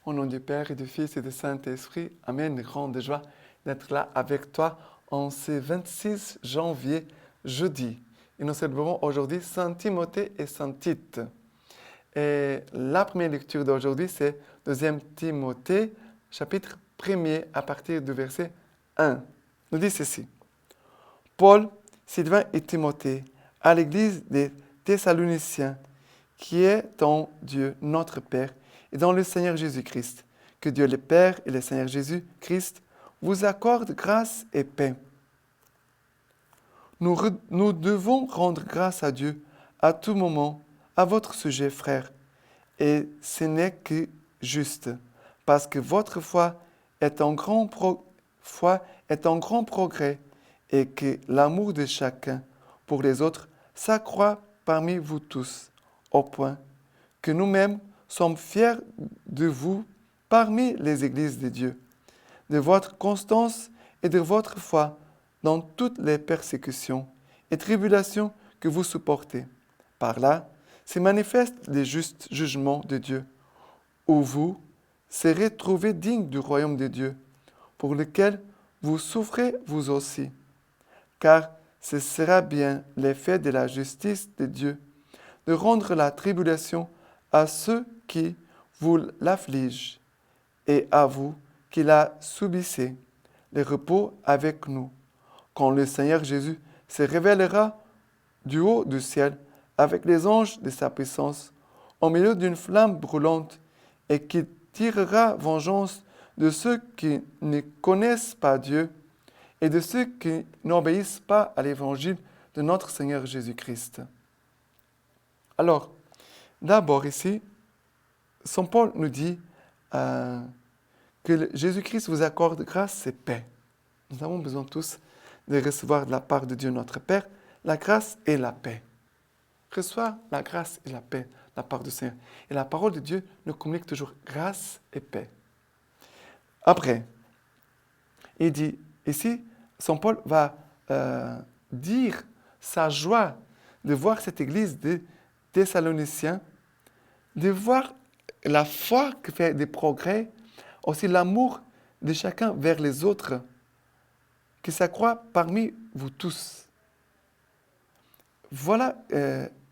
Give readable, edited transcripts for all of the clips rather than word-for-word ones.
Au nom du Père et du Fils et du Saint-Esprit, Amen. Grande joie d'être là avec toi en ce 26 janvier, jeudi. Et nous célébrons aujourd'hui Saint Timothée et Saint Tite. Et la première lecture d'aujourd'hui, c'est 2 Timothée, chapitre 1er, à partir du verset 1. Nous dit ceci. Paul, Sylvain et Timothée, à l'église des Thessaloniciens, qui est en Dieu notre Père et dans le Seigneur Jésus-Christ. Que Dieu le Père et le Seigneur Jésus-Christ vous accordent grâce et paix. Nous devons rendre grâce à Dieu à tout moment à votre sujet, frères. Et ce n'est que juste, parce que votre foi est en grand progrès et que l'amour de chacun pour les autres s'accroît parmi vous tous, au point que nous-mêmes sommes fiers de vous parmi les églises de Dieu, de votre constance et de votre foi dans toutes les persécutions et tribulations que vous supportez. Par là, se manifeste le juste jugement de Dieu, où vous serez trouvés dignes du royaume de Dieu, pour lequel vous souffrez vous aussi. Car ce sera bien l'effet de la justice de Dieu, de rendre la tribulation à ceux qui vous l'affligent, et à vous qui la subissez, le repos avec nous, quand le Seigneur Jésus se révélera du haut du ciel avec les anges de sa puissance, au milieu d'une flamme brûlante, et qui tirera vengeance de ceux qui ne connaissent pas Dieu et de ceux qui n'obéissent pas à l'évangile de notre Seigneur Jésus-Christ. Alors, d'abord ici, Saint Paul nous dit que Jésus-Christ vous accorde grâce et paix. Nous avons besoin tous de recevoir de la part de Dieu notre Père la grâce et la paix. Reçois la grâce et la paix de la part du Seigneur. Et la parole de Dieu nous communique toujours grâce et paix. Après, il dit, ici, Saint Paul va dire sa joie de voir cette église des Thessaloniciens, de voir la foi qui fait des progrès, aussi l'amour de chacun vers les autres, qui s'accroît parmi vous tous. Voilà,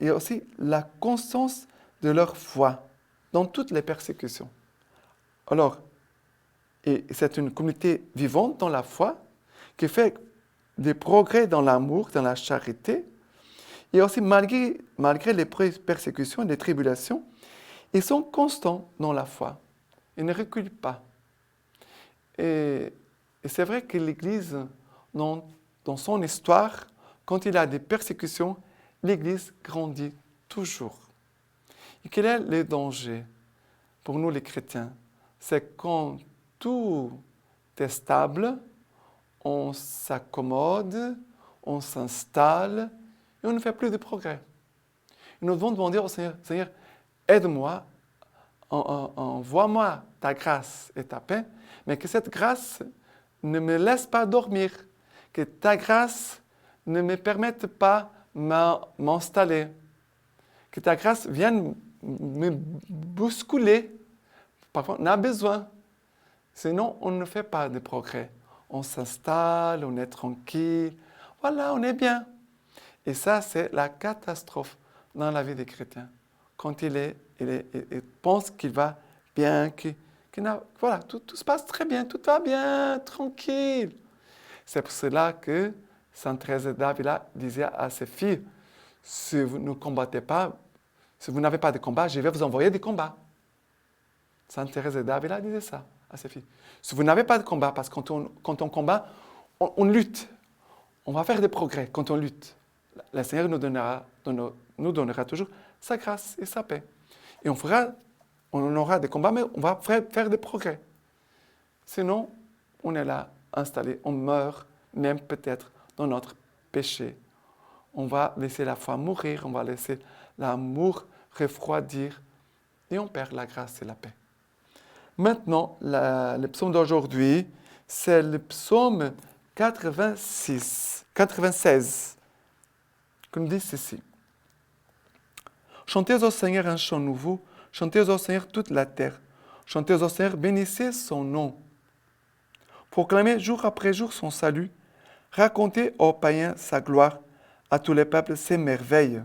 et aussi la constance de leur foi dans toutes les persécutions. Alors, et c'est une communauté vivante dans la foi qui fait des progrès dans l'amour, dans la charité, et aussi malgré les persécutions et les tribulations, ils sont constants dans la foi. Ils ne reculent pas. Et c'est vrai que l'Église, dans son histoire, quand il y a des persécutions, l'Église grandit toujours. Et quel est le danger pour nous les chrétiens? C'est quand tout est stable, on s'accommode, on s'installe et on ne fait plus de progrès. Et nous devons demander au Seigneur, Seigneur, aide-moi, envoie-moi ta grâce et ta paix, mais que cette grâce ne me laisse pas dormir, que ta grâce ne me permette pas m'installer, que ta grâce vienne me bousculer. Parfois, on a besoin. Sinon, on ne fait pas de progrès. On s'installe, on est tranquille. Voilà, on est bien. Et ça, c'est la catastrophe dans la vie des chrétiens. Quand il pense qu'il va bien, voilà, tout se passe très bien, tout va bien, tranquille. C'est pour cela que Sainte Thérèse d'Avila disait à ses filles, si vous ne combattez pas, si vous n'avez pas de combat, je vais vous envoyer des combats. Sainte Thérèse d'Avila disait ça à ses filles. Si vous n'avez pas de combat, parce que quand on combat, on lutte. On va faire des progrès quand on lutte. Le Seigneur nous donnera toujours sa grâce et sa paix. Et on aura des combats, mais on va faire des progrès. Sinon, on est là, installé, on meurt, même peut-être dans notre péché. On va laisser la foi mourir, on va laisser l'amour refroidir, et on perd la grâce et la paix. Maintenant, le psaume d'aujourd'hui, c'est le psaume 96, qui nous dit ceci. Chantez au Seigneur un chant nouveau, chantez au Seigneur toute la terre. Chantez au Seigneur, bénissez son nom. Proclamez jour après jour son salut. Racontez aux païens sa gloire, à tous les peuples ses merveilles.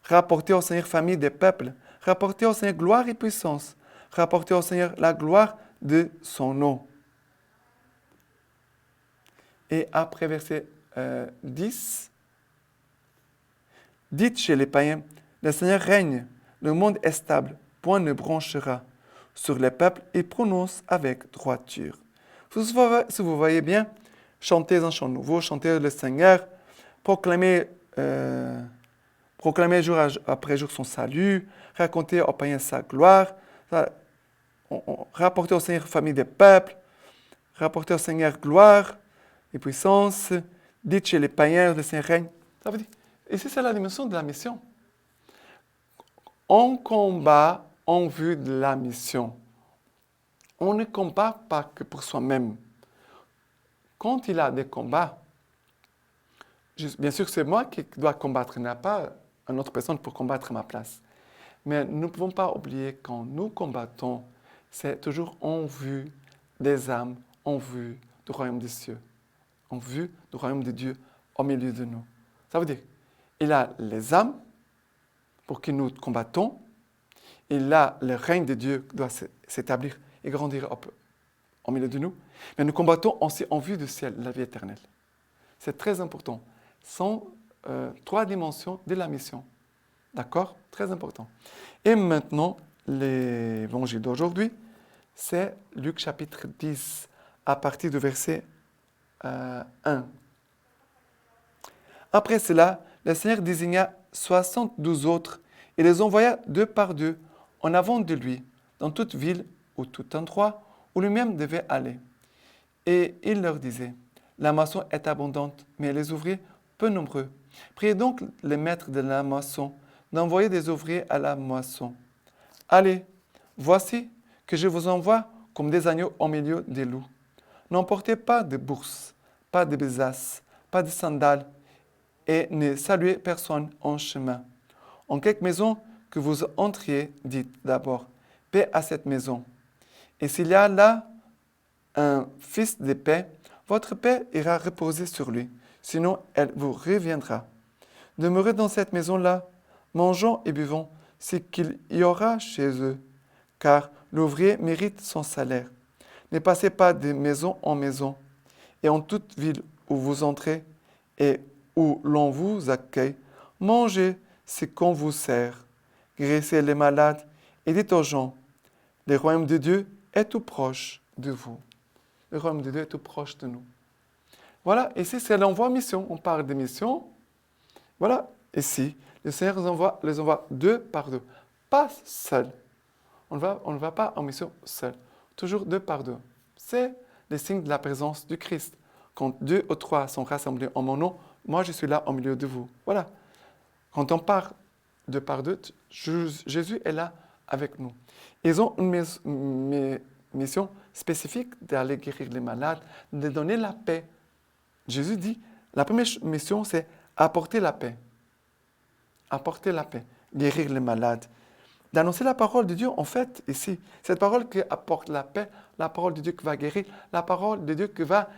Rapportez au Seigneur famille des peuples. Rapportez au Seigneur gloire et puissance. Rapportez au Seigneur la gloire de son nom. Et après verset 10, dites chez les païens, le Seigneur règne, le monde est stable, point ne bronchera. Sur les peuples, il prononce avec droiture. Si vous voyez bien, chantez un chant nouveau, chantez le Seigneur, proclamez jour après jour son salut, racontez aux païens sa gloire, rapportez au Seigneur famille des peuples, rapportez au Seigneur gloire et puissance, dites chez les païens, le Seigneur règne. Ça veut dire, ici c'est la dimension de la mission. On combat en vue de la mission. On ne combat pas que pour soi-même. Quand il y a des combats, bien sûr c'est moi qui dois combattre, il n'y a pas une autre personne pour combattre à ma place. Mais nous ne pouvons pas oublier quand nous combattons, c'est toujours en vue des âmes, en vue du royaume des cieux, en vue du royaume de Dieu au milieu de nous. Ça veut dire, il y a les âmes pour qui nous combattons, il y a le règne de Dieu qui doit s'établir et grandir au milieu de nous, mais nous combattons aussi en vue du ciel, la vie éternelle. C'est très important. Ce sont 3 dimensions de la mission. D'accord? Très important. Et maintenant, l'évangile d'aujourd'hui, c'est Luc chapitre 10, à partir du verset 1. Après cela, le Seigneur désigna 72 autres et les envoya 2 par 2 en avant de lui, dans toute ville ou tout endroit où lui-même devait aller. Et il leur disait, la moisson est abondante, mais les ouvriers peu nombreux. Priez donc les maîtres de la moisson d'envoyer des ouvriers à la moisson. Allez, voici que je vous envoie comme des agneaux au milieu des loups. N'emportez pas de bourse, pas de besace, pas de sandales, et ne saluez personne en chemin. En quelque maison que vous entriez, dites d'abord, paix à cette maison. Et s'il y a là un fils de paix, votre paix ira reposer sur lui, sinon elle vous reviendra. Demeurez dans cette maison-là, mangeons et buvons ce qu'il y aura chez eux, car l'ouvrier mérite son salaire. Ne passez pas de maison en maison, et en toute ville où vous entrez et où l'on vous accueille, mangez ce qu'on vous sert, guérissez les malades et dites aux gens, le royaume de Dieu est tout proche de vous. Le royaume de Dieu est tout proche de nous. Voilà, ici c'est l'envoi mission. On parle de mission. Voilà, ici, le Seigneur les envoie 2 par 2. Pas seul. On ne va pas en mission seul. Toujours 2 par 2. C'est le signe de la présence du Christ. Quand 2 ou 3 sont rassemblés en mon nom, moi je suis là au milieu de vous. Voilà. Quand on part 2 par 2, Jésus est là avec nous. Ils ont une mission spécifique d'aller guérir les malades, de donner la paix. Jésus dit, la première mission, c'est apporter la paix. Apporter la paix, guérir les malades. D'annoncer la parole de Dieu, en fait, ici. Cette parole qui apporte la paix, la parole de Dieu qui va guérir, la parole de Dieu qui va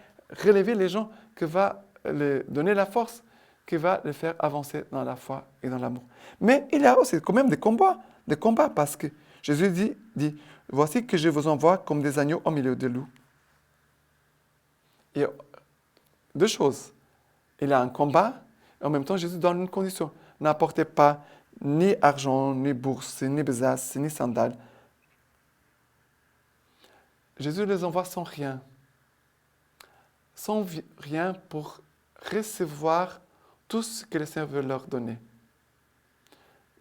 relever les gens, qui va leur donner la force, qui va les faire avancer dans la foi et dans l'amour. Mais il y a aussi quand même des combats parce que Jésus dit, voici que je vous envoie comme des agneaux au milieu des loups. Il y a 2 choses. Il y a un combat, et en même temps, Jésus donne une condition. N'apportez pas ni argent, ni bourse, ni besace, ni sandales. Jésus les envoie sans rien. Sans rien pour recevoir tout ce que le Seigneur veut leur donner.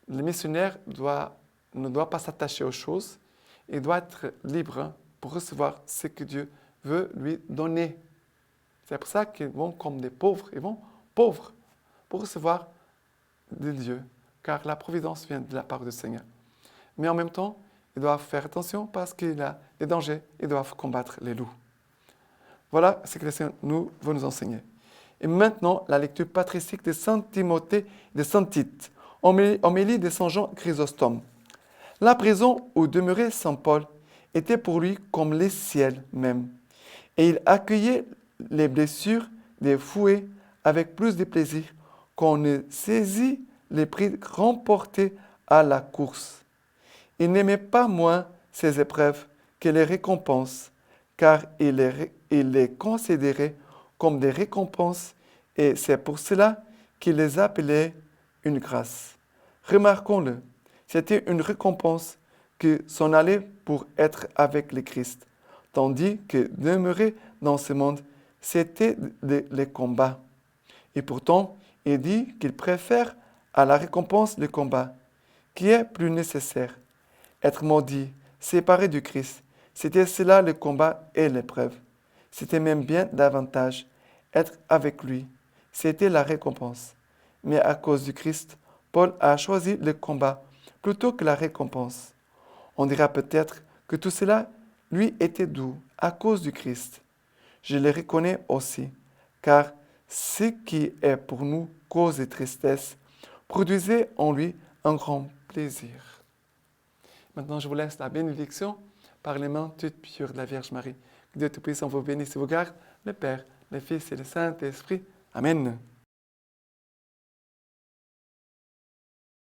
Le missionnaire ne doit pas s'attacher aux choses. Il doit être libre pour recevoir ce que Dieu veut lui donner. C'est pour ça qu'ils vont comme des pauvres. Ils vont pauvres pour recevoir de Dieu, car la providence vient de la part du Seigneur. Mais en même temps, ils doivent faire attention parce qu'il y a des dangers. Ils doivent combattre les loups. Voilà ce que le Seigneur veut nous enseigner. Et maintenant, la lecture patristique de Saint Timothée et de Saint Tite, homélie de Saint Jean Chrysostome. La prison où demeurait Saint Paul était pour lui comme les ciels même, et il accueillait les blessures des fouets avec plus de plaisir qu'on ne saisit les prix remportés à la course. Il n'aimait pas moins ces épreuves que les récompenses, car il les considérait comme des récompenses, et c'est pour cela qu'il les appelait une grâce. Remarquons-le, c'était une récompense que s'en allait pour être avec le Christ, tandis que demeurer dans ce monde, c'était les combats. Et pourtant, il dit qu'il préfère à la récompense le combat, qui est plus nécessaire. Être maudit, séparé du Christ, c'était cela le combat et l'épreuve. C'était même bien davantage. Être avec lui, c'était la récompense. Mais à cause du Christ, Paul a choisi le combat plutôt que la récompense. On dira peut-être que tout cela lui était doux à cause du Christ. Je le reconnais aussi, car ce qui est pour nous cause de tristesse produisait en lui un grand plaisir. Maintenant, je vous laisse la bénédiction par les mains toutes pures de la Vierge Marie. Que Dieu Tout-Puissant vous bénisse et vous garde, le Père, le Fils et le Saint-Esprit. Amen.